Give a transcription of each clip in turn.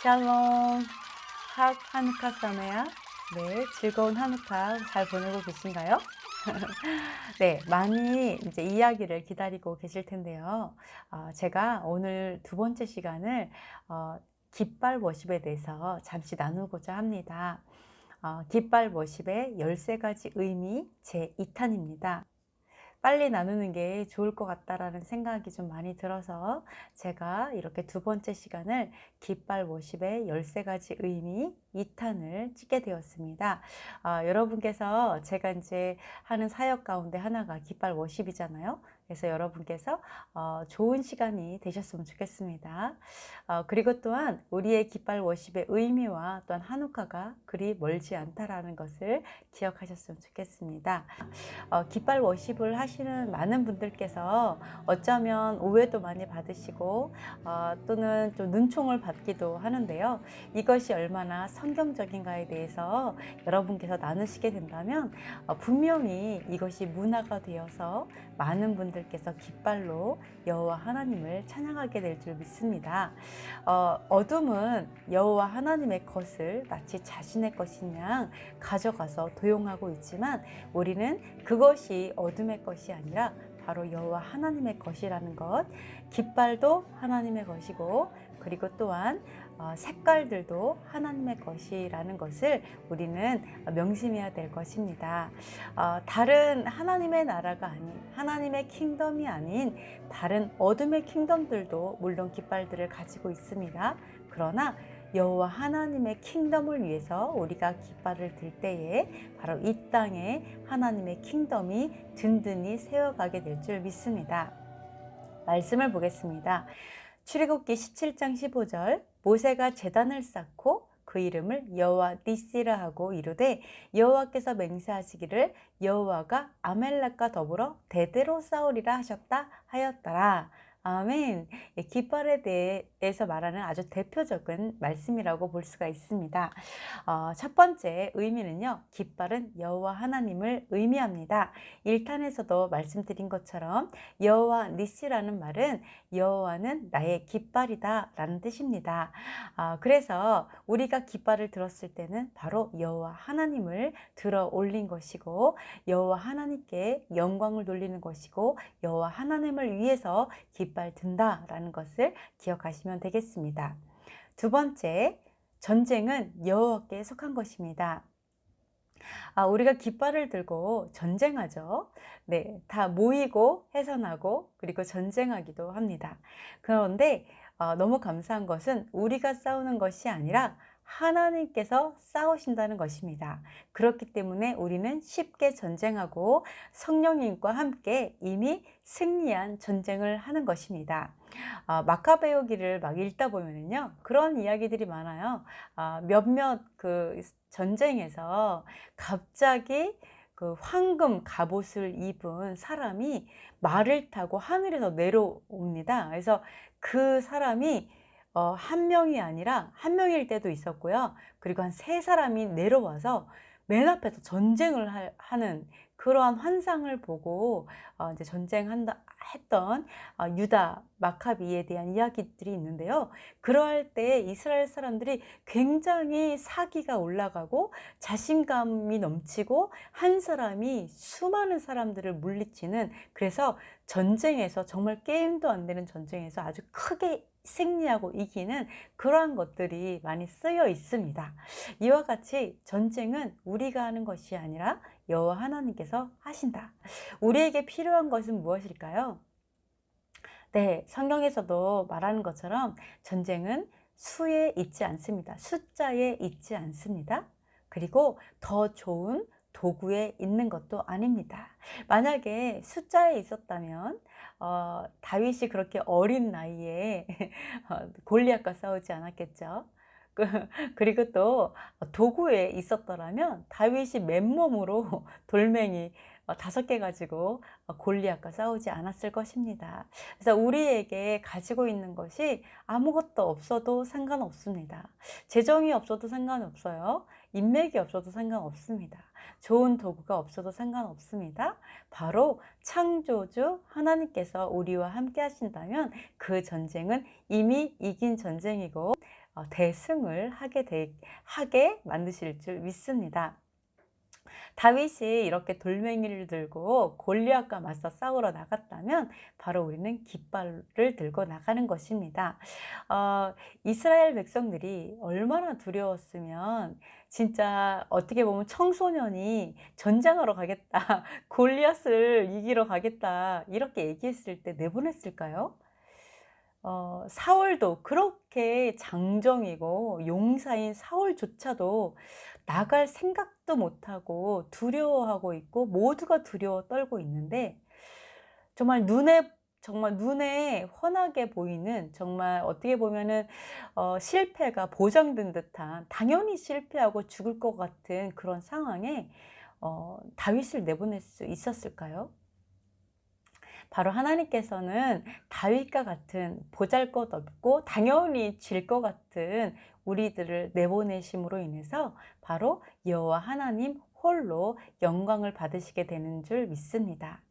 샬롬. 학 하누카 사메야. 네, 즐거운 하누카 잘 보내고 계신가요? 네, 많이 이제 이야기를 기다리고 계실 텐데요. 제가 오늘 두 번째 시간을 깃발 워십에 대해서 잠시 나누고자 합니다. 깃발 워십의 13가지 의미 제 2탄입니다. 빨리 나누는 게 좋을 것 같다라는 생각이 좀 많이 들어서 제가 이렇게 두 번째 시간을 깃발 워십의 13가지 의미 2탄을 찍게 되었습니다. 여러분께서 제가 이제 하는 사역 가운데 하나가 깃발 워십이잖아요. 그래서 여러분께서 좋은 시간이 되셨으면 좋겠습니다. 그리고 또한 우리의 깃발 워십의 의미와 또한 한우카가 그리 멀지 않다라는 것을 기억하셨으면 좋겠습니다. 깃발 워십을 하시는 많은 분들께서 어쩌면 오해도 많이 받으시고 또는 좀 눈총을 받기도 하는데요. 이것이 얼마나 성경적인가에 대해서 여러분께서 나누시게 된다면 분명히 이것이 문화가 되어서 많은 분들께서 깃발로 여호와 하나님을 찬양하게 될 줄 믿습니다. 어둠은 여호와 하나님의 것을 마치 자신의 것인 양 가져가서 도용하고 있지만 우리는 그것이 어둠의 것이 아니라 바로 여호와 하나님의 것이라는 것, 깃발도 하나님의 것이고 그리고 또한 색깔들도 하나님의 것이라는 것을 우리는 명심해야 될 것입니다. 다른 하나님의 나라가 아닌, 하나님의 킹덤이 아닌 다른 어둠의 킹덤들도 물론 깃발들을 가지고 있습니다. 그러나 여호와 하나님의 킹덤을 위해서 우리가 깃발을 들 때에 바로 이 땅에 하나님의 킹덤이 든든히 세워가게 될 줄 믿습니다. 말씀을 보겠습니다. 출애굽기 17장 15절 모세가 제단을 쌓고 그 이름을 여호와 니시라 하고 이르되 여호와께서 맹세하시기를 여호와가 아멜렉과 더불어 대대로 싸우리라 하셨다 하였더라. 아멘. 깃발에 대해서 말하는 아주 대표적인 말씀이라고 볼 수가 있습니다. 첫 번째 의미는요, 깃발은 여호와 하나님을 의미합니다. 1탄에서도 말씀드린 것처럼 여호와 니시라는 말은 여호와는 나의 깃발이다 라는 뜻입니다. 그래서 우리가 깃발을 들었을 때는 바로 여호와 하나님을 들어 올린 것이고 여호와 하나님께 영광을 돌리는 것이고 여호와 하나님을 위해서 깃발 든다 라는 것을 기억하시면 되겠습니다. 두 번째, 전쟁은 여호와께 속한 것입니다. 우리가 깃발을 들고 전쟁하죠. 네, 다 모이고 해산하고 그리고 전쟁하기도 합니다. 그런데 너무 감사한 것은 우리가 싸우는 것이 아니라 하나님께서 싸우신다는 것입니다. 그렇기 때문에 우리는 쉽게 전쟁하고 성령님과 함께 이미 승리한 전쟁을 하는 것입니다. 마카베오기를 막 읽다 보면요 그런 이야기들이 많아요. 몇몇 그 전쟁에서 갑자기 그 황금 갑옷을 입은 사람이 말을 타고 하늘에서 내려옵니다. 그래서 그 사람이 한 명이 아니라 한 명일 때도 있었고요. 그리고 한 세 사람이 내려와서 맨 앞에서 전쟁을 하는 그러한 환상을 보고 이제 했던 유다 마카비에 대한 이야기들이 있는데요. 그러할 때 이스라엘 사람들이 굉장히 사기가 올라가고 자신감이 넘치고 한 사람이 수많은 사람들을 물리치는, 그래서 전쟁에서 정말 게임도 안 되는 전쟁에서 아주 크게 승리하고 이기는 그러한 것들이 많이 쓰여 있습니다. 이와 같이 전쟁은 우리가 하는 것이 아니라 여호와 하나님께서 하신다. 우리에게 필요한 것은 무엇일까요? 네, 성경에서도 말하는 것처럼 전쟁은 수에 있지 않습니다. 숫자에 있지 않습니다. 그리고 더 좋은 도구에 있는 것도 아닙니다. 만약에 숫자에 있었다면 다윗이 그렇게 어린 나이에 골리앗과 싸우지 않았겠죠. 그리고 또 도구에 있었더라면 다윗이 맨몸으로 돌멩이 5개 가지고 골리앗과 싸우지 않았을 것입니다. 그래서 우리에게 가지고 있는 것이 아무것도 없어도 상관없습니다. 재정이 없어도 상관없어요. 인맥이 없어도 상관없습니다. 좋은 도구가 없어도 상관없습니다. 바로 창조주 하나님께서 우리와 함께 하신다면 그 전쟁은 이미 이긴 전쟁이고 대승을 하게 만드실 줄 믿습니다. 다윗이 이렇게 돌멩이를 들고 골리앗과 맞서 싸우러 나갔다면 바로 우리는 깃발을 들고 나가는 것입니다. 이스라엘 백성들이 얼마나 두려웠으면 진짜 어떻게 보면 청소년이 전장하러 가겠다, 골리앗을 이기러 가겠다 이렇게 얘기했을 때 내보냈을까요? 사울도 그렇게 장정이고 용사인 사울조차도 나갈 생각도 못하고 두려워하고 있고 모두가 두려워 떨고 있는데 정말 눈에 훤하게 보이는 정말 어떻게 보면은 실패가 보장된 듯한 당연히 실패하고 죽을 것 같은 그런 상황에 다윗을 내보낼 수 있었을까요? 바로 하나님께서는 다윗과 같은 보잘것없고 당연히 질 것 같은 우리들을 내보내심으로 인해서 바로 여호와 하나님 홀로 영광을 받으시게 되는 줄 믿습니다.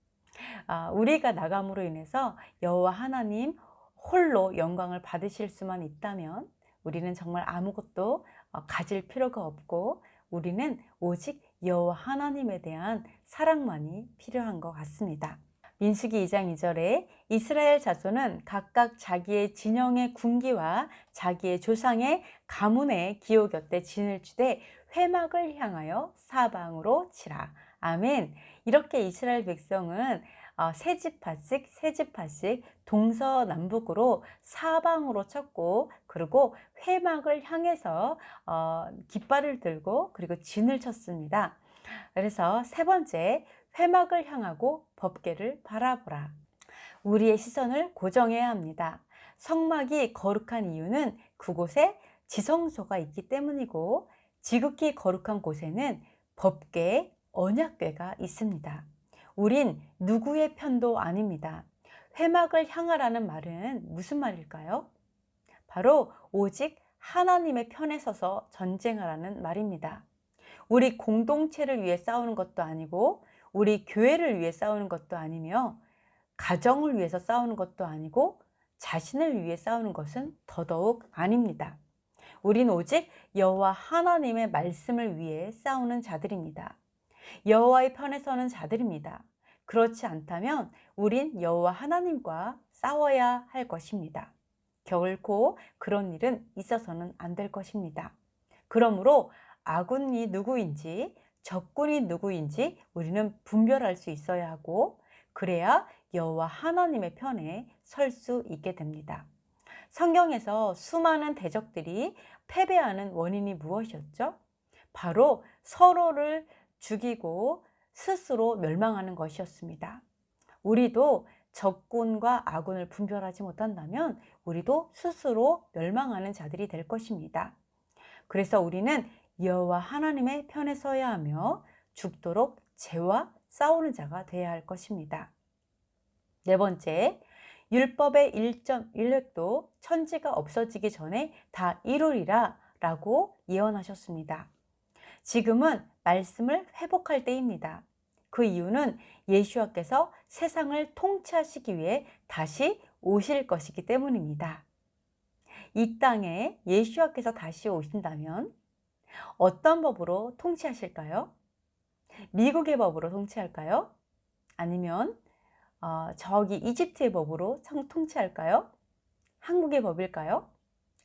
우리가 나감으로 인해서 여호와 하나님 홀로 영광을 받으실 수만 있다면 우리는 정말 아무것도 가질 필요가 없고 우리는 오직 여호와 하나님에 대한 사랑만이 필요한 것 같습니다. 민수기 2장 2절에 이스라엘 자손은 각각 자기의 진영의 군기와 자기의 조상의 가문의 기호 곁에 진을 치되 회막을 향하여 사방으로 치라. 아멘. 이렇게 이스라엘 백성은 세 집합씩 동서남북으로 사방으로 쳤고 그리고 회막을 향해서 깃발을 들고 그리고 진을 쳤습니다. 그래서 세 번째, 회막을 향하고 법궤를 바라보라. 우리의 시선을 고정해야 합니다. 성막이 거룩한 이유는 그곳에 지성소가 있기 때문이고 지극히 거룩한 곳에는 법궤, 언약궤가 있습니다. 우린 누구의 편도 아닙니다. 회막을 향하라는 말은 무슨 말일까요? 바로 오직 하나님의 편에 서서 전쟁하라는 말입니다. 우리 공동체를 위해 싸우는 것도 아니고 우리 교회를 위해 싸우는 것도 아니며 가정을 위해서 싸우는 것도 아니고 자신을 위해 싸우는 것은 더더욱 아닙니다. 우린 오직 여호와 하나님의 말씀을 위해 싸우는 자들입니다. 여호와의 편에 서는 자들입니다. 그렇지 않다면 우린 여호와 하나님과 싸워야 할 것입니다. 결코 그런 일은 있어서는 안 될 것입니다. 그러므로 아군이 누구인지 적군이 누구인지 우리는 분별할 수 있어야 하고 그래야 여호와 하나님의 편에 설 수 있게 됩니다. 성경에서 수많은 대적들이 패배하는 원인이 무엇이었죠? 바로 서로를 죽이고 스스로 멸망하는 것이었습니다. 우리도 적군과 아군을 분별하지 못한다면 우리도 스스로 멸망하는 자들이 될 것입니다. 그래서 우리는 여호와 하나님의 편에 서야 하며 죽도록 죄와 싸우는 자가 되어야 할 것입니다. 네 번째, 율법의 1.1획도 천지가 없어지기 전에 다 이루리라 라고 예언하셨습니다. 지금은 말씀을 회복할 때입니다. 그 이유는 예수와께서 세상을 통치하시기 위해 다시 오실 것이기 때문입니다. 이 땅에 예수와께서 다시 오신다면 어떤 법으로 통치하실까요? 미국의 법으로 통치할까요? 아니면 저기 이집트의 법으로 통치할까요? 한국의 법일까요?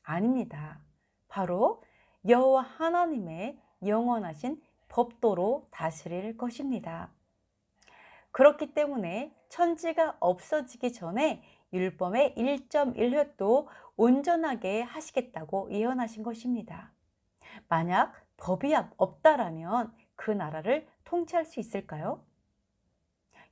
아닙니다. 바로 여호와 하나님의 영원하신 법도로 다스릴 것입니다. 그렇기 때문에 천지가 없어지기 전에 율법의 1.1획도 온전하게 하시겠다고 예언하신 것입니다. 만약 법이 없다라면 그 나라를 통치할 수 있을까요?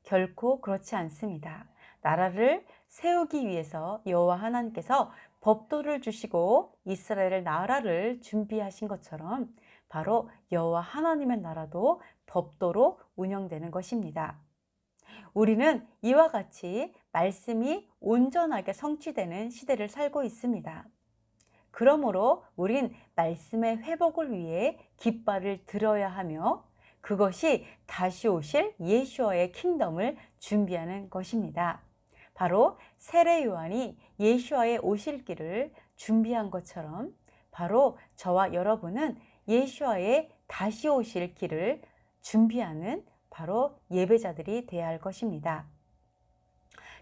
결코 그렇지 않습니다. 나라를 세우기 위해서 여호와 하나님께서 법도를 주시고 이스라엘 나라를 준비하신 것처럼 바로 여호와 하나님의 나라도 법도로 운영되는 것입니다. 우리는 이와 같이 말씀이 온전하게 성취되는 시대를 살고 있습니다. 그러므로 우린 말씀의 회복을 위해 깃발을 들어야 하며 그것이 다시 오실 예수와의 킹덤을 준비하는 것입니다. 바로 세례 요한이 예수와의 오실 길을 준비한 것처럼 바로 저와 여러분은 예수와의 다시 오실 길을 준비하는 바로 예배자들이 되어야 할 것입니다.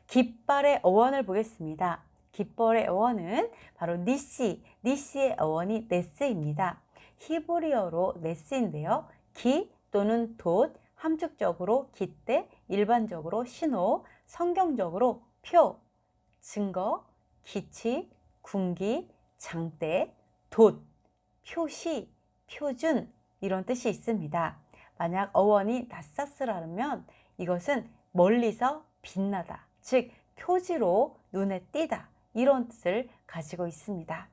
깃발의 어원을 보겠습니다. 깃발의 어원은 바로 니시의 어원이 네스입니다. 히브리어로 네스인데요. 기 또는 돛, 함축적으로 깃대, 일반적으로 신호, 성경적으로 표, 증거, 기치, 군기, 장대, 돛, 표시, 표준 이런 뜻이 있습니다. 만약 어원이 나사스라면 이것은 멀리서 빛나다, 즉 표지로 눈에 띄다 이런 뜻을 가지고 있습니다.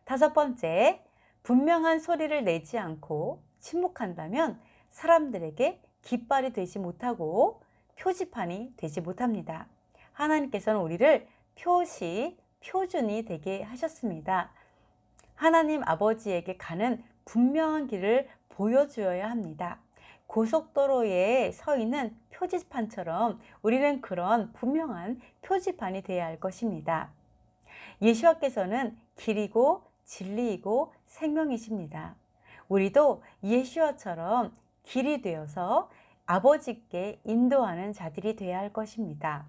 다섯 번째, 분명한 소리를 내지 않고 침묵한다면 사람들에게 깃발이 되지 못하고 표지판이 되지 못합니다. 하나님께서는 우리를 표시, 표준이 되게 하셨습니다. 하나님 아버지에게 가는 분명한 길을 보여주어야 합니다. 고속도로에 서 있는 표지판처럼 우리는 그런 분명한 표지판이 되어야 할 것입니다. 예수와께서는 길이고 진리이고 생명이십니다. 우리도 예수와처럼 길이 되어서 아버지께 인도하는 자들이 되어야 할 것입니다.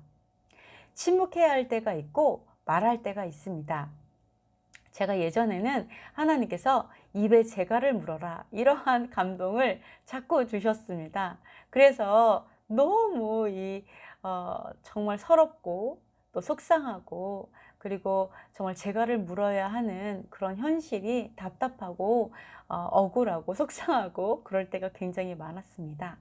침묵해야 할 때가 있고 말할 때가 있습니다. 제가 예전에는 하나님께서 입에 재갈을 물어라 이러한 감동을 자꾸 주셨습니다. 그래서 너무 정말 서럽고 또 속상하고 그리고 정말 재갈을 물어야 하는 그런 현실이 답답하고 억울하고 속상하고 그럴 때가 굉장히 많았습니다.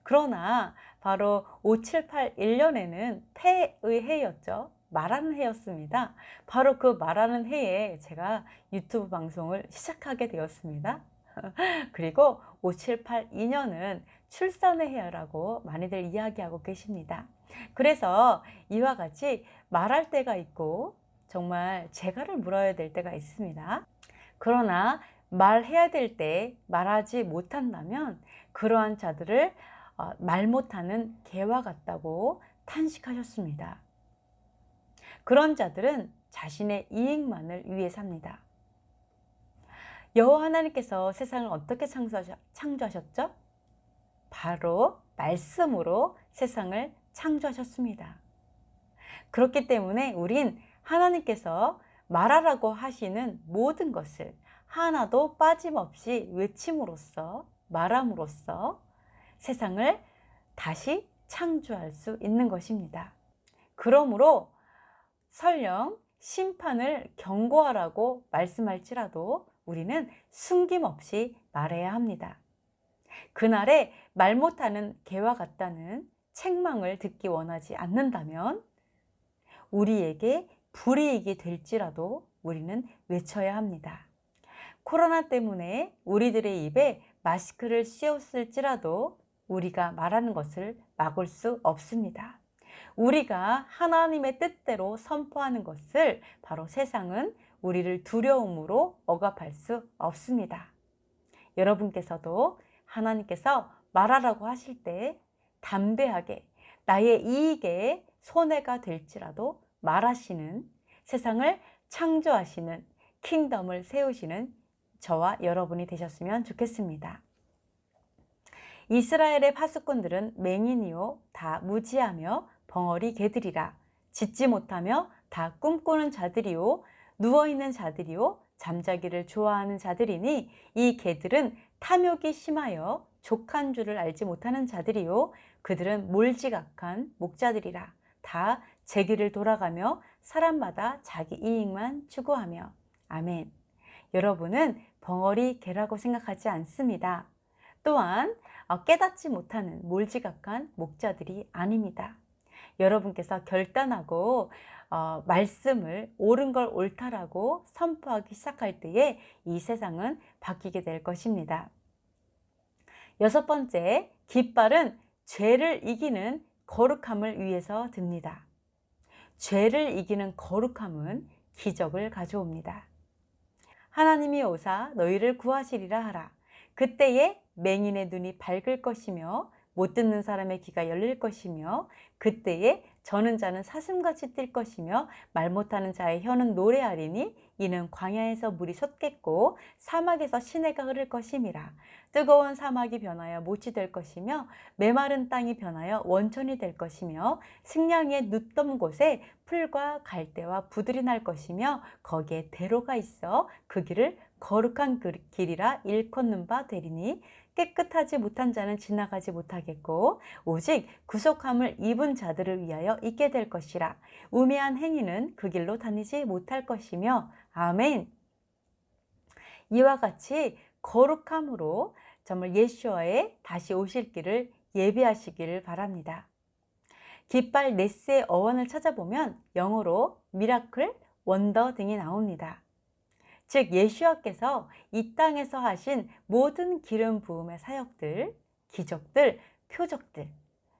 그러나 바로 5781년에는 폐의 해였죠. 말하는 해였습니다. 바로 그 말하는 해에 제가 유튜브 방송을 시작하게 되었습니다. 그리고 5782년은 출산의 해라고 많이들 이야기하고 계십니다. 그래서 이와 같이 말할 때가 있고 정말 재갈을 물어야 될 때가 있습니다. 그러나 말해야 될 때 말하지 못한다면 그러한 자들을 말 못하는 개와 같다고 탄식하셨습니다. 그런 자들은 자신의 이익만을 위해 삽니다. 여호와 하나님께서 세상을 어떻게 창조하셨죠? 바로 말씀으로 세상을 창조하셨습니다. 그렇기 때문에 우린 하나님께서 말하라고 하시는 모든 것을 하나도 빠짐없이 외침으로써 말함으로써 세상을 다시 창조할 수 있는 것입니다. 그러므로 설령 심판을 경고하라고 말씀할지라도 우리는 숨김없이 말해야 합니다. 그날에 말 못하는 개와 같다는 책망을 듣기 원하지 않는다면 우리에게 불이익이 될지라도 우리는 외쳐야 합니다. 코로나 때문에 우리들의 입에 마스크를 씌웠을지라도 우리가 말하는 것을 막을 수 없습니다. 우리가 하나님의 뜻대로 선포하는 것을 바로 세상은 우리를 두려움으로 억압할 수 없습니다. 여러분께서도 하나님께서 말하라고 하실 때 담대하게 나의 이익에 손해가 될지라도 말하시는, 세상을 창조하시는, 킹덤을 세우시는 저와 여러분이 되셨으면 좋겠습니다. 이스라엘의 파수꾼들은 맹인이요 다 무지하며 벙어리 개들이라. 짖지 못하며 다 꿈꾸는 자들이요 누워있는 자들이요 잠자기를 좋아하는 자들이니 이 개들은 탐욕이 심하여 족한 줄을 알지 못하는 자들이요 그들은 몰지각한 목자들이라. 다 제 길을 돌아가며 사람마다 자기 이익만 추구하며. 아멘. 여러분은 벙어리 개라고 생각하지 않습니다. 또한 깨닫지 못하는 몰지각한 목자들이 아닙니다. 여러분께서 결단하고 말씀을 옳은 걸 옳다라고 선포하기 시작할 때에 이 세상은 바뀌게 될 것입니다. 여섯 번째, 깃발은 죄를 이기는 거룩함을 위해서 듭니다. 죄를 이기는 거룩함은 기적을 가져옵니다. 하나님이 오사 너희를 구하시리라 하라. 그때에 맹인의 눈이 밝을 것이며 못 듣는 사람의 귀가 열릴 것이며 그때에 저는 자는 사슴같이 뛸 것이며 말 못하는 자의 혀는 노래하리니 이는 광야에서 물이 솟겠고 사막에서 시내가 흐를 것임이라. 뜨거운 사막이 변하여 못이 될 것이며 메마른 땅이 변하여 원천이 될 것이며 식량의 눕던 곳에 풀과 갈대와 부들이 날 것이며 거기에 대로가 있어 그 길을 거룩한 길이라 일컫는 바 되리니 깨끗하지 못한 자는 지나가지 못하겠고 오직 구속함을 입은 자들을 위하여 있게 될 것이라. 우매한 행위는 그 길로 다니지 못할 것이며. 아멘. 이와 같이 거룩함으로 정말 예수와의 다시 오실 길을 예비하시기를 바랍니다. 깃발 네스의 어원을 찾아보면 영어로 미라클, 원더 등이 나옵니다. 즉 예수와께서 이 땅에서 하신 모든 기름 부음의 사역들, 기적들, 표적들,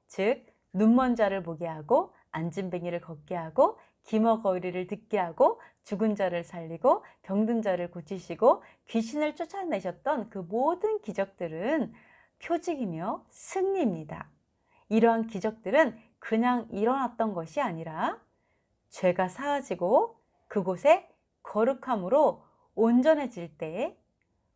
즉 눈먼 자를 보게 하고 앉은 뱅이를 걷게 하고 기머거리를 듣게 하고 죽은 자를 살리고 병든 자를 고치시고 귀신을 쫓아내셨던 그 모든 기적들은 표적이며 승리입니다. 이러한 기적들은 그냥 일어났던 것이 아니라 죄가 사하지고 그곳에 거룩함으로 온전해질 때에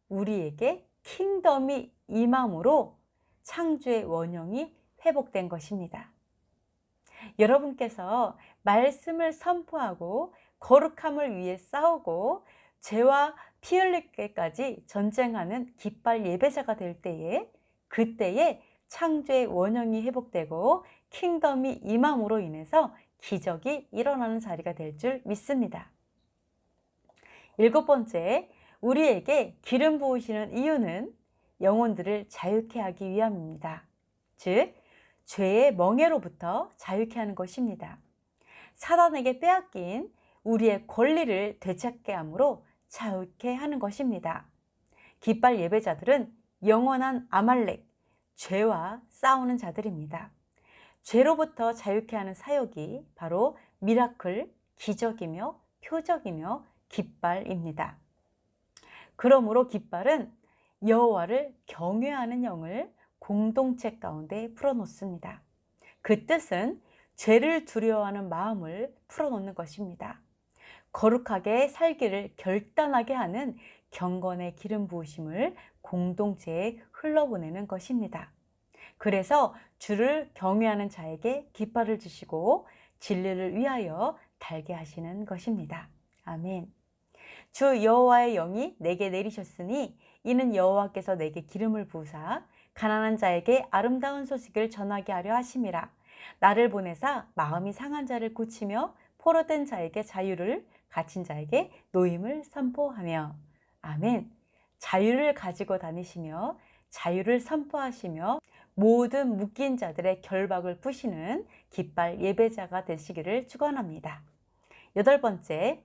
우리에게 킹덤이 임함으로 창조의 원형이 회복된 것입니다. 여러분께서 말씀을 선포하고 거룩함을 위해 싸우고 죄와 피 흘리기까지 전쟁하는 깃발 예배자가 될 때에 그때에 창조의 원형이 회복되고 킹덤이 임함으로 인해서 기적이 일어나는 자리가 될 줄 믿습니다. 7번째, 우리에게 기름 부으시는 이유는 영혼들을 자유케 하기 위함입니다. 즉 죄의 멍에로부터 자유케 하는 것입니다. 사단에게 빼앗긴 우리의 권리를 되찾게 함으로 자유케 하는 것입니다. 깃발 예배자들은 영원한 아말렉, 죄와 싸우는 자들입니다. 죄로부터 자유케 하는 사역이 바로 미라클, 기적이며 표적이며 깃발입니다. 그러므로 깃발은 여호와를 경외하는 영을 공동체 가운데 풀어놓습니다. 그 뜻은 죄를 두려워하는 마음을 풀어놓는 것입니다. 거룩하게 살기를 결단하게 하는 경건의 기름 부으심을 공동체에 흘러보내는 것입니다. 그래서 주를 경외하는 자에게 깃발을 주시고 진리를 위하여 달게 하시는 것입니다. 아멘. 주 여호와의 영이 내게 내리셨으니 이는 여호와께서 내게 기름을 부으사 가난한 자에게 아름다운 소식을 전하게 하려 하심이라. 나를 보내사 마음이 상한 자를 고치며 포로된 자에게 자유를, 갇힌 자에게 노임을 선포하며. 아멘. 자유를 가지고 다니시며 자유를 선포하시며 모든 묶인 자들의 결박을 푸시는 깃발 예배자가 되시기를 축원합니다. 8번째,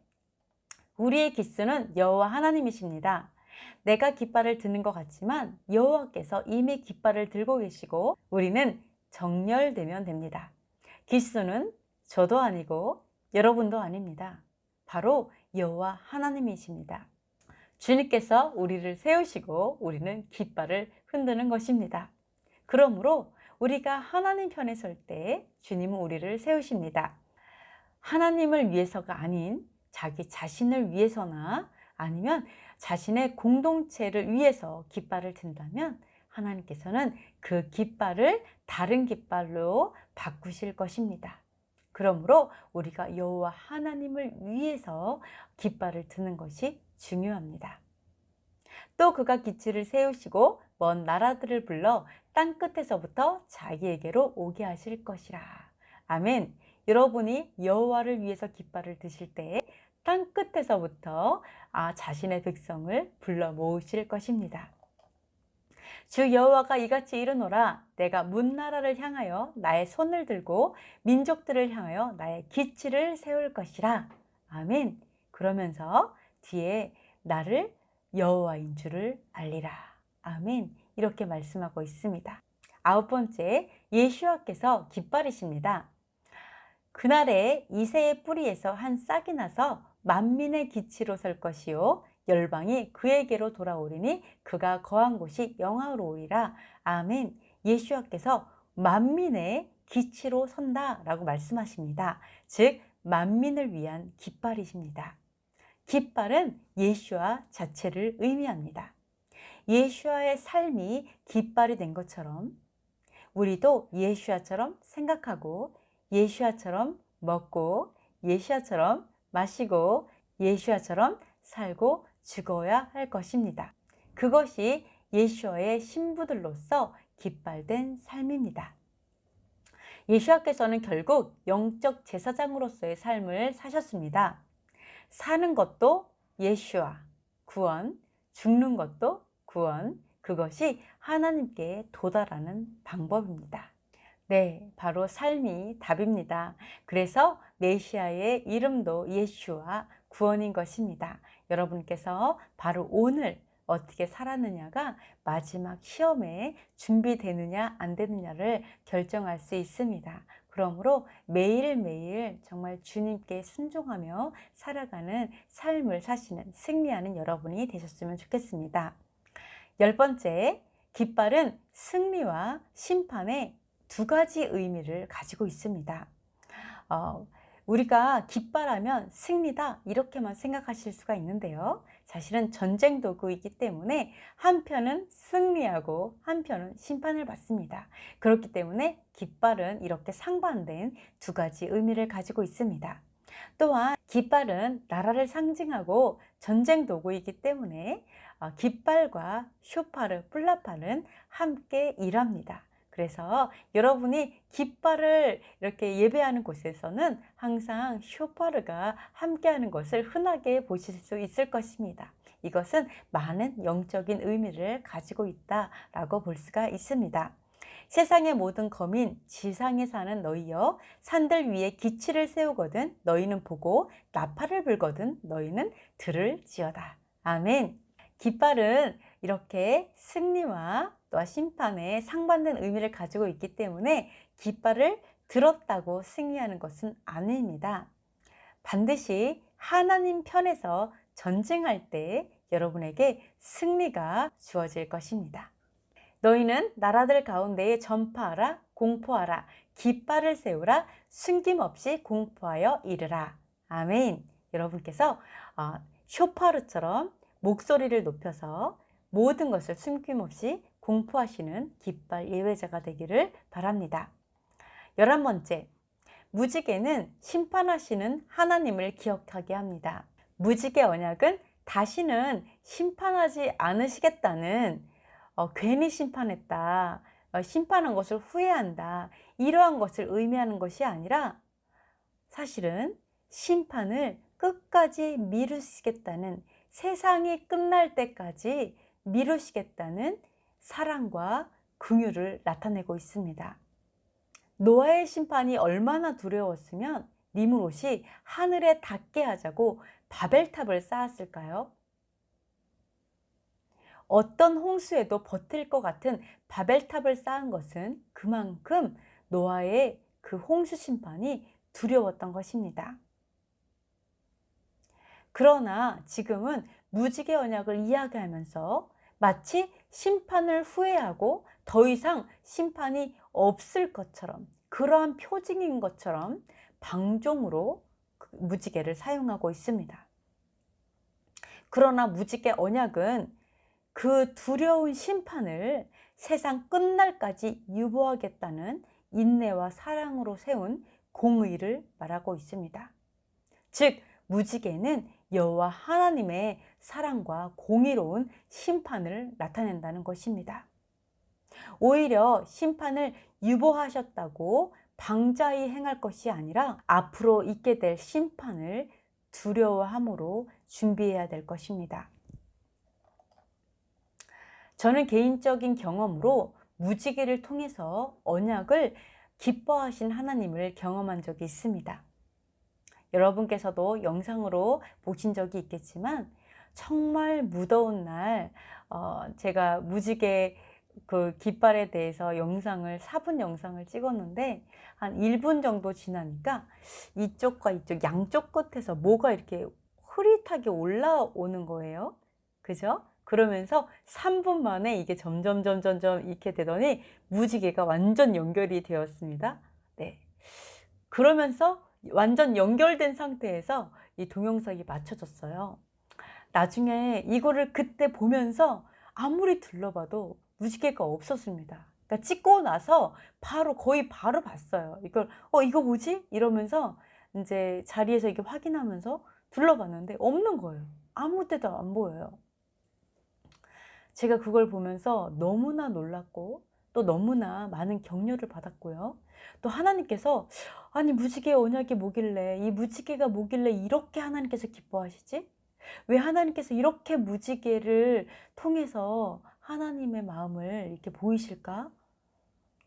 우리의 기수는 여호와 하나님이십니다. 내가 깃발을 드는 것 같지만 여호와께서 이미 깃발을 들고 계시고 우리는 정렬되면 됩니다. 기수는 저도 아니고 여러분도 아닙니다. 바로 여호와 하나님이십니다. 주님께서 우리를 세우시고 우리는 깃발을 흔드는 것입니다. 그러므로 우리가 하나님 편에 설 때 주님은 우리를 세우십니다. 하나님을 위해서가 아닌 자기 자신을 위해서나 아니면 자신의 공동체를 위해서 깃발을 든다면 하나님께서는 그 깃발을 다른 깃발로 바꾸실 것입니다. 그러므로 우리가 여호와 하나님을 위해서 깃발을 드는 것이 중요합니다. 또 그가 기치를 세우시고 먼 나라들을 불러 땅끝에서부터 자기에게로 오게 하실 것이라. 아멘. 여러분이 여호와를 위해서 깃발을 드실 때에 땅끝에서부터 자신의 백성을 불러 모으실 것입니다. 주 여호와가 이같이 이르노라. 내가 문나라를 향하여 나의 손을 들고 민족들을 향하여 나의 기치를 세울 것이라. 아멘. 그러면서 뒤에 나를 여호와인 줄을 알리라. 아멘. 이렇게 말씀하고 있습니다. 9번째, 예수와께서 깃발이십니다. 그날에 이새의 뿌리에서 한 싹이 나서 만민의 기치로 설 것이요 열방이 그에게로 돌아오리니 그가 거한 곳이 영화로우리라. 아멘. 예수와께서 만민의 기치로 선다라고 말씀하십니다. 즉 만민을 위한 깃발이십니다. 깃발은 예수와 자체를 의미합니다. 예수와의 삶이 깃발이 된 것처럼 우리도 예수와처럼 생각하고 예수와처럼 먹고 예수와처럼 마시고 예수와처럼 살고 죽어야 할 것입니다. 그것이 예수와의 신부들로서 깃발된 삶입니다. 예수와께서는 결국 영적 제사장으로서의 삶을 사셨습니다. 사는 것도 예수와 구원, 죽는 것도 구원, 그것이 하나님께 도달하는 방법입니다. 네, 바로 삶이 답입니다. 그래서 메시아의 이름도 예수와 구원인 것입니다. 여러분께서 바로 오늘 어떻게 살았느냐가 마지막 시험에 준비되느냐 안 되느냐를 결정할 수 있습니다. 그러므로 매일매일 정말 주님께 순종하며 살아가는 삶을 사시는 승리하는 여러분이 되셨으면 좋겠습니다. 10번째, 깃발은 승리와 심판의 두 가지 의미를 가지고 있습니다. 우리가 깃발하면 승리다 이렇게만 생각하실 수가 있는데요. 사실은 전쟁 도구이기 때문에 한편은 승리하고 한편은 심판을 받습니다. 그렇기 때문에 깃발은 이렇게 상반된 두 가지 의미를 가지고 있습니다. 또한 깃발은 나라를 상징하고 전쟁 도구이기 때문에 깃발과 쇼파르, 뿔라파는 함께 일합니다. 그래서 여러분이 깃발을 이렇게 예배하는 곳에서는 항상 쇼파르가 함께하는 것을 흔하게 보실 수 있을 것입니다. 이것은 많은 영적인 의미를 가지고 있다라고 볼 수가 있습니다. 세상의 모든 거민 지상에 사는 너희여, 산들 위에 기치를 세우거든 너희는 보고 나팔을 불거든 너희는 들을지어다. 아멘. 깃발은 이렇게 승리와 또 심판에 상반된 의미를 가지고 있기 때문에 깃발을 들었다고 승리하는 것은 아닙니다. 반드시 하나님 편에서 전쟁할 때 여러분에게 승리가 주어질 것입니다. 너희는 나라들 가운데에 전파하라, 공포하라, 깃발을 세우라, 숨김없이 공포하여 이르라. 아멘. 여러분께서 쇼파르처럼 목소리를 높여서 모든 것을 숨김없이 공포하시는 깃발 예외자가 되기를 바랍니다. 11번째, 무지개는 심판하시는 하나님을 기억하게 합니다. 무지개 언약은 다시는 심판하지 않으시겠다는 괜히 심판했다, 심판한 것을 후회한다, 이러한 것을 의미하는 것이 아니라 사실은 심판을 끝까지 미루시겠다는, 세상이 끝날 때까지 미루시겠다는 사랑과 긍휼을 나타내고 있습니다. 노아의 심판이 얼마나 두려웠으면 니므롯이 하늘에 닿게 하자고 바벨탑을 쌓았을까요? 어떤 홍수에도 버틸 것 같은 바벨탑을 쌓은 것은 그만큼 노아의 그 홍수 심판이 두려웠던 것입니다. 그러나 지금은 무지개 언약을 이야기하면서 마치 심판을 후회하고 더 이상 심판이 없을 것처럼, 그러한 표징인 것처럼 방종으로 무지개를 사용하고 있습니다. 그러나 무지개 언약은 그 두려운 심판을 세상 끝날까지 유보하겠다는 인내와 사랑으로 세운 공의를 말하고 있습니다. 즉 무지개는 여호와 하나님의 사랑과 공의로운 심판을 나타낸다는 것입니다. 오히려 심판을 유보하셨다고 방자히 행할 것이 아니라 앞으로 있게 될 심판을 두려워함으로 준비해야 될 것입니다. 저는 개인적인 경험으로 무지개를 통해서 언약을 기뻐하신 하나님을 경험한 적이 있습니다. 여러분께서도 영상으로 보신 적이 있겠지만 정말 무더운 날 제가 무지개 그 깃발에 대해서 4분 영상을 찍었는데 한 1분 정도 지나니까 이쪽과 이쪽 양쪽 끝에서 뭐가 이렇게 흐릿하게 올라오는 거예요. 그죠? 그러면서 3분 만에 이게 점점 이렇게 되더니 무지개가 완전 연결이 되었습니다. 네. 그러면서 완전 연결된 상태에서 이 동영상이 맞춰졌어요. 나중에 이거를 그때 보면서 아무리 둘러봐도 무지개가 없었습니다. 그러니까 찍고 나서 거의 바로 봤어요. 이걸 이거 뭐지? 이러면서 이제 자리에서 이게 확인하면서 둘러봤는데 없는 거예요. 아무 데도 안 보여요. 제가 그걸 보면서 너무나 놀랐고 또 너무나 많은 격려를 받았고요. 또 하나님께서 아니 무지개의 언약이 뭐길래, 이 무지개가 뭐길래 이렇게 하나님께서 기뻐하시지? 왜 하나님께서 이렇게 무지개를 통해서 하나님의 마음을 이렇게 보이실까?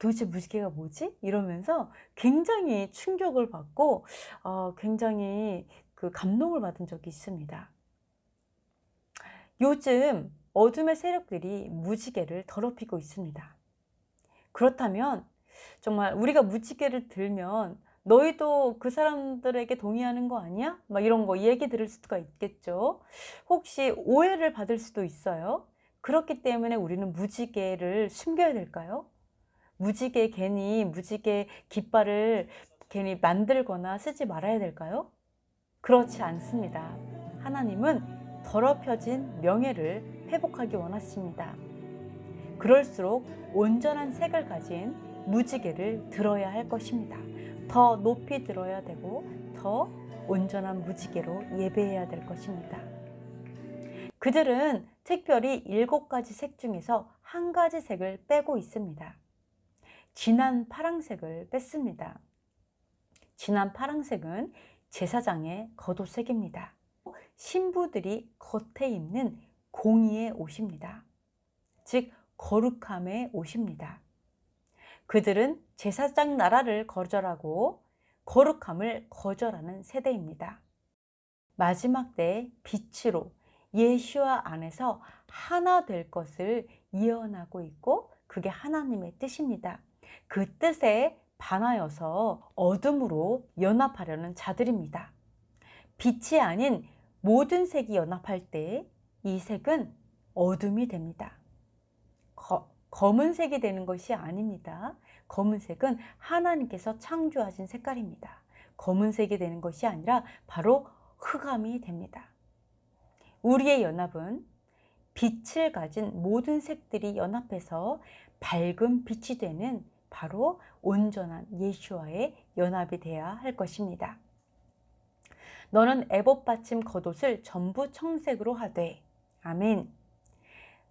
도대체 무지개가 뭐지? 이러면서 굉장히 충격을 받고 굉장히 그 감동을 받은 적이 있습니다. 요즘 어둠의 세력들이 무지개를 더럽히고 있습니다. 그렇다면 정말 우리가 무지개를 들면 너희도 그 사람들에게 동의하는 거 아니야? 막 이런 거 얘기 들을 수가 있겠죠. 혹시 오해를 받을 수도 있어요. 그렇기 때문에 우리는 무지개를 숨겨야 될까요? 괜히 무지개 깃발을 괜히 만들거나 쓰지 말아야 될까요? 그렇지 않습니다. 하나님은 더럽혀진 명예를 회복하기 원하십니다. 그럴수록 온전한 색을 가진 무지개를 들어야 할 것입니다. 더 높이 들어야 되고 더 온전한 무지개로 예배해야 될 것입니다. 그들은 특별히 7가지 색 중에서 한 가지 색을 빼고 있습니다. 진한 파랑색을 뺐습니다. 진한 파랑색은 제사장의 겉옷색입니다. 신부들이 겉에 입는 공의의 옷입니다. 즉 거룩함의 옷입니다. 그들은 제사장 나라를 거절하고 거룩함을 거절하는 세대입니다. 마지막 때 빛으로 예수와 안에서 하나 될 것을 예언하고 있고 그게 하나님의 뜻입니다. 그 뜻에 반하여서 어둠으로 연합하려는 자들입니다. 빛이 아닌 모든 색이 연합할 때 이 색은 어둠이 됩니다. 검은색이 되는 것이 아닙니다. 검은색은 하나님께서 창조하신 색깔입니다. 검은색이 되는 것이 아니라 바로 흑암이 됩니다. 우리의 연합은 빛을 가진 모든 색들이 연합해서 밝은 빛이 되는 바로 온전한 예수와의 연합이 되어야 할 것입니다. 너는 에봇 받침 겉옷을 전부 청색으로 하되. 아멘.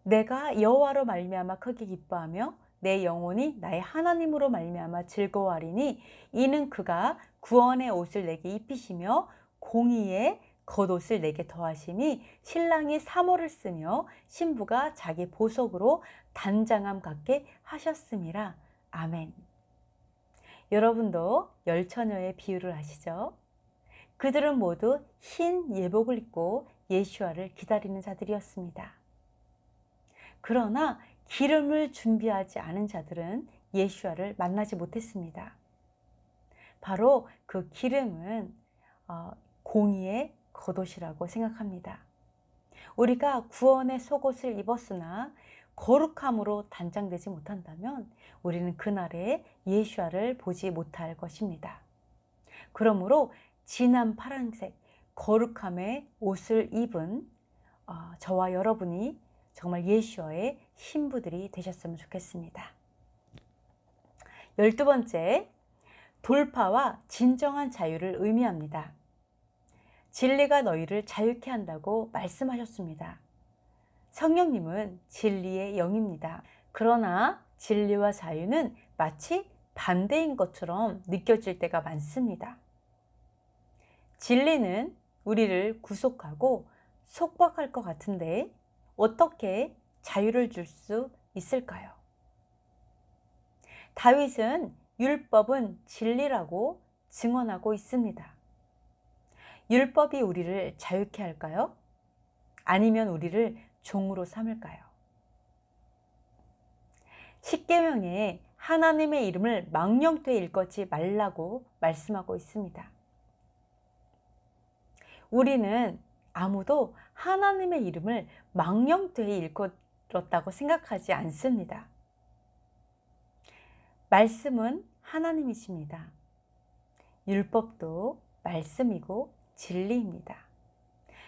내가 여호와로 말미암아 크게 기뻐하며 내 영혼이 나의 하나님으로 말미암아 즐거워하리니 이는 그가 구원의 옷을 내게 입히시며 공의의 겉옷을 내게 더하심이 신랑이 사모를 쓰며 신부가 자기 보석으로 단장함 갖게 하셨음이라. 아멘. 여러분도 열처녀의 비유를 아시죠? 그들은 모두 흰 예복을 입고 예수와를 기다리는 자들이었습니다. 그러나 기름을 준비하지 않은 자들은 예수와를 만나지 못했습니다. 바로 그 기름은 공의의 겉옷이라고 생각합니다. 우리가 구원의 속옷을 입었으나 거룩함으로 단장되지 못한다면 우리는 그날에 예수와를 보지 못할 것입니다. 그러므로 진한 파란색 거룩함의 옷을 입은 저와 여러분이 정말 예수와의 신부들이 되셨으면 좋겠습니다. 12번째, 돌파와 진정한 자유를 의미합니다. 진리가 너희를 자유케 한다고 말씀하셨습니다. 성령님은 진리의 영입니다. 그러나 진리와 자유는 마치 반대인 것처럼 느껴질 때가 많습니다. 진리는 우리를 구속하고 속박할 것 같은데 어떻게 자유를 줄 수 있을까요? 다윗은 율법은 진리라고 증언하고 있습니다. 율법이 우리를 자유케 할까요? 아니면 우리를 종으로 삼을까요? 십계명에 하나님의 이름을 망령되이 일컫지 말라고 말씀하고 있습니다. 우리는 아무도 하나님의 이름을 망령되이 일컬었다고 생각하지 않습니다. 말씀은 하나님이십니다. 율법도 말씀이고 진리입니다.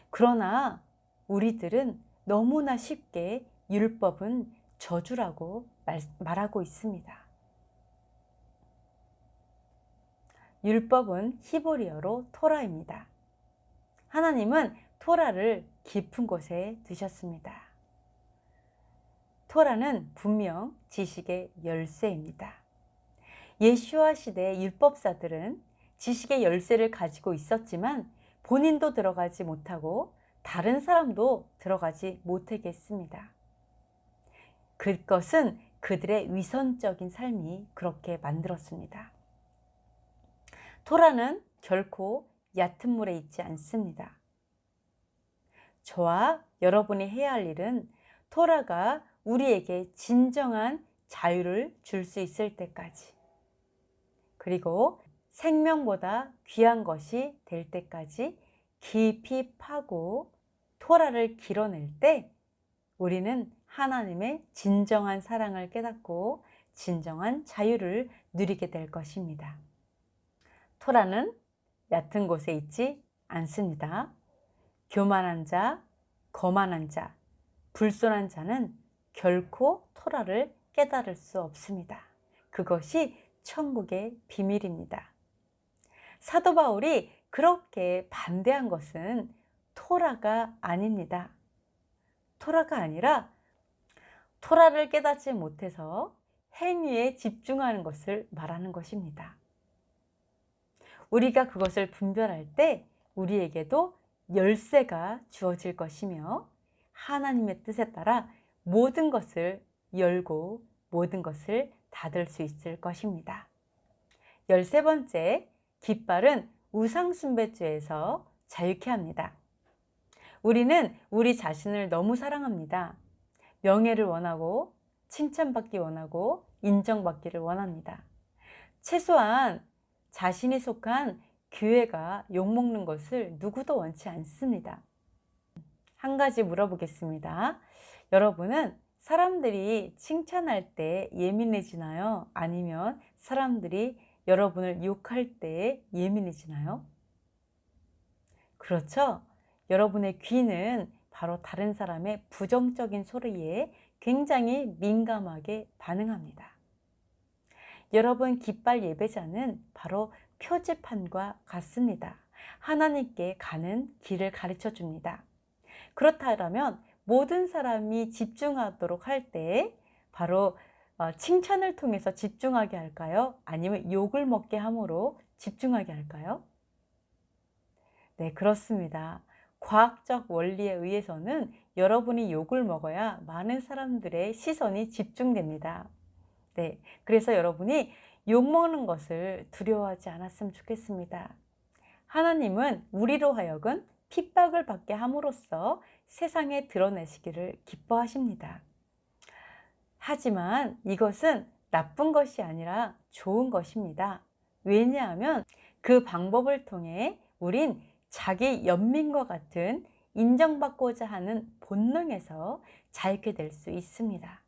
그러나 우리들은 너무나 쉽게 율법은 저주라고 말하고 있습니다. 율법은 히브리어로 토라입니다. 하나님은 토라를 깊은 곳에 두셨습니다. 토라는 분명 지식의 열쇠입니다. 예수와 시대의 율법사들은 지식의 열쇠를 가지고 있었지만 본인도 들어가지 못하고 다른 사람도 들어가지 못하게 했습니다. 그것은 그들의 위선적인 삶이 그렇게 만들었습니다. 토라는 결코 얕은 물에 있지 않습니다. 저와 여러분이 해야 할 일은 토라가 우리에게 진정한 자유를 줄 수 있을 때까지, 그리고 생명보다 귀한 것이 될 때까지 깊이 파고 토라를 길어낼 때 우리는 하나님의 진정한 사랑을 깨닫고 진정한 자유를 누리게 될 것입니다. 토라는 얕은 곳에 있지 않습니다. 교만한 자, 거만한 자, 불손한 자는 결코 토라를 깨달을 수 없습니다. 그것이 천국의 비밀입니다. 사도 바울이 그렇게 반대한 것은 토라가 아닙니다. 토라가 아니라 토라를 깨닫지 못해서 행위에 집중하는 것을 말하는 것입니다. 우리가 그것을 분별할 때 우리에게도 열쇠가 주어질 것이며 하나님의 뜻에 따라 모든 것을 열고 모든 것을 닫을 수 있을 것입니다. 13번째, 깃발은 우상숭배죄에서 자유케 합니다. 우리는 우리 자신을 너무 사랑합니다. 명예를 원하고 칭찬받기 원하고 인정받기를 원합니다. 최소한 자신이 속한 교회가 욕먹는 것을 누구도 원치 않습니다. 한 가지 물어보겠습니다. 여러분은 사람들이 칭찬할 때 예민해지나요? 아니면 사람들이 여러분을 욕할 때 예민해지나요? 그렇죠? 여러분의 귀는 바로 다른 사람의 부정적인 소리에 굉장히 민감하게 반응합니다. 여러분 깃발 예배자는 바로 표지판과 같습니다. 하나님께 가는 길을 가르쳐 줍니다. 그렇다면 모든 사람이 집중하도록 할 때 바로 칭찬을 통해서 집중하게 할까요? 아니면 욕을 먹게 함으로 집중하게 할까요? 네, 그렇습니다. 과학적 원리에 의해서는 여러분이 욕을 먹어야 많은 사람들의 시선이 집중됩니다. 네, 그래서 여러분이 욕먹는 것을 두려워하지 않았으면 좋겠습니다. 하나님은 우리로 하여금 핍박을 받게 함으로써 세상에 드러내시기를 기뻐하십니다. 하지만 이것은 나쁜 것이 아니라 좋은 것입니다. 왜냐하면 그 방법을 통해 우린 자기 연민과 같은 인정받고자 하는 본능에서 자유케 될 수 있습니다.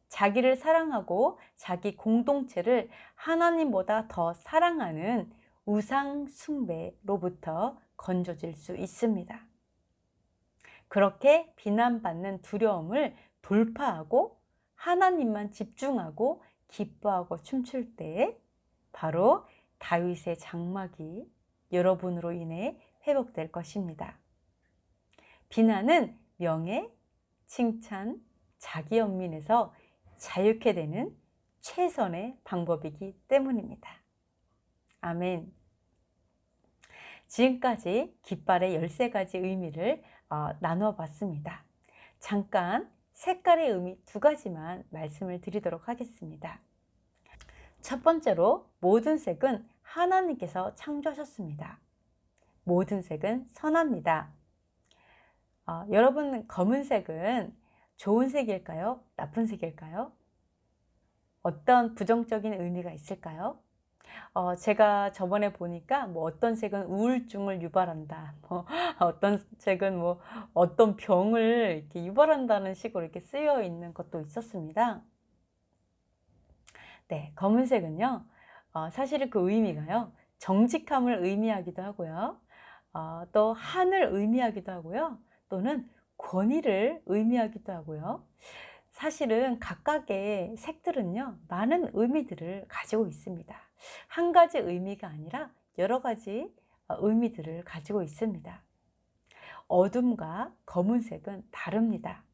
자기를 사랑하고 자기 공동체를 하나님보다 더 사랑하는 우상 숭배로부터 건져질 수 있습니다. 그렇게 비난받는 두려움을 돌파하고 하나님만 집중하고 기뻐하고 춤출 때 바로 다윗의 장막이 여러분으로 인해 회복될 것입니다. 비난은 명예, 칭찬, 자기 연민에서 자유케 되는 최선의 방법이기 때문입니다. 아멘. 지금까지 깃발의 13가지 의미를 나누어 봤습니다. 잠깐 색깔의 의미 2가지만 말씀을 드리도록 하겠습니다. 첫 번째로 모든 색은 하나님께서 창조하셨습니다. 모든 색은 선합니다. 여러분 검은색은 좋은 색일까요? 나쁜 색일까요? 어떤 부정적인 의미가 있을까요? 제가 저번에 보니까 뭐 어떤 색은 우울증을 유발한다. 뭐 어떤 색은 뭐 어떤 병을 이렇게 유발한다는 식으로 이렇게 쓰여 있는 것도 있었습니다. 네, 검은색은요. 사실은 그 의미가요. 정직함을 의미하기도 하고요. 또 한을 의미하기도 하고요. 또는 권위를 의미하기도 하고요. 사실은 각각의 색들은요, 많은 의미들을 가지고 있습니다. 한 가지 의미가 아니라 여러 가지 의미들을 가지고 있습니다. 어둠과 검은색은 다릅니다.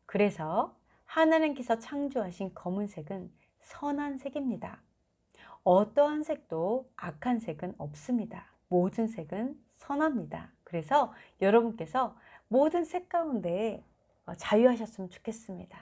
그래서 하나님께서 창조하신 검은색은 선한 색입니다. 어떠한 색도 악한 색은 없습니다. 모든 색은 선합니다. 그래서 여러분께서 모든 색 가운데 자유하셨으면 좋겠습니다.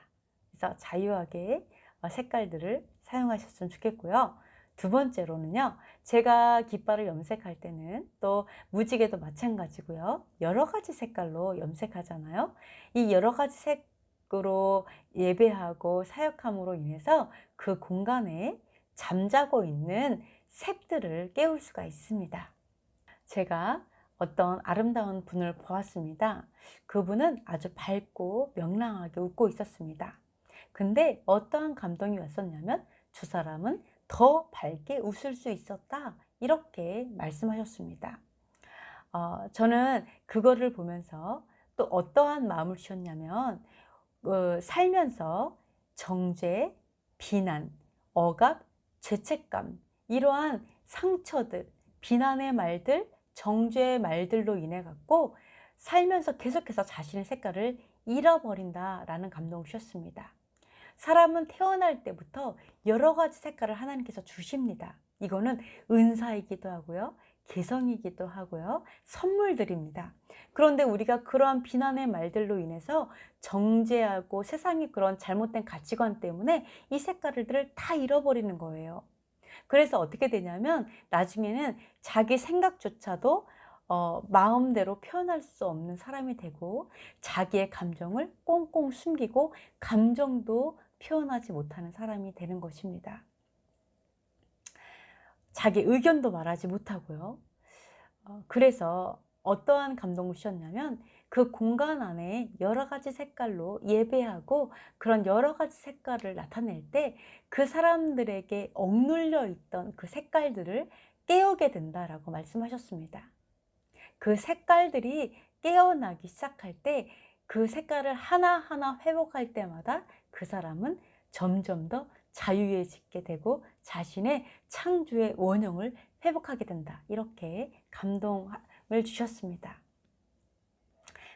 그래서 자유하게 색깔들을 사용하셨으면 좋겠고요. 두 번째로는요, 제가 깃발을 염색할 때는 또 무지개도 마찬가지고요. 여러 가지 색깔로 염색하잖아요. 이 여러 가지 색으로 예배하고 사역함으로 인해서 그 공간에 잠자고 있는 색들을 깨울 수가 있습니다. 제가 어떤 아름다운 분을 보았습니다. 그분은 아주 밝고 명랑하게 웃고 있었습니다. 근데 어떠한 감동이 왔었냐면 두 사람은 더 밝게 웃을 수 있었다. 이렇게 말씀하셨습니다. 저는 그거를 보면서 또 어떠한 마음을 주셨냐면 살면서 정죄, 비난, 억압, 죄책감 이러한 상처들, 비난의 말들, 정죄의 말들로 인해 갖고 살면서 계속해서 자신의 색깔을 잃어버린다라는 감동을 주셨습니다. 사람은 태어날 때부터 여러 가지 색깔을 하나님께서 주십니다. 이거는 은사이기도 하고요. 개성이기도 하고요. 선물들입니다. 그런데 우리가 그러한 비난의 말들로 인해서 정죄하고 세상의 그런 잘못된 가치관 때문에 이 색깔들을 다 잃어버리는 거예요. 그래서 어떻게 되냐면 나중에는 자기 생각조차도 마음대로 표현할 수 없는 사람이 되고 자기의 감정을 꽁꽁 숨기고 감정도 표현하지 못하는 사람이 되는 것입니다. 자기 의견도 말하지 못하고요. 그래서 어떠한 감동을 주셨냐면 그 공간 안에 여러 가지 색깔로 예배하고 그런 여러 가지 색깔을 나타낼 때 그 사람들에게 억눌려 있던 그 색깔들을 깨우게 된다라고 말씀하셨습니다. 그 색깔들이 깨어나기 시작할 때 그 색깔을 하나하나 회복할 때마다 그 사람은 점점 더 자유해지게 되고 자신의 창조의 원형을 회복하게 된다. 이렇게 감동을 주셨습니다.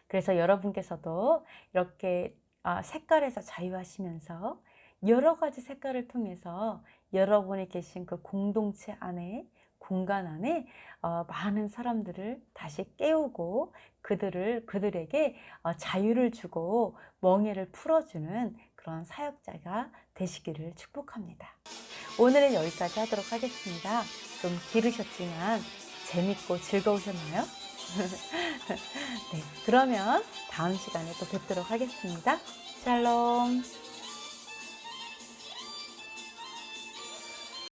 그래서 여러분께서도 이렇게 색깔에서 자유하시면서 여러 가지 색깔을 통해서 여러분이 계신 그 공동체 안에 공간 안에 많은 사람들을 다시 깨우고 그들에게 자유를 주고 멍에를 풀어주는 그런 사역자가 되시기를 축복합니다. 오늘은 여기까지 하도록 하겠습니다. 좀 길으셨지만 재밌고 즐거우셨나요? 네, 그러면 다음 시간에 또 뵙도록 하겠습니다. 샬롬.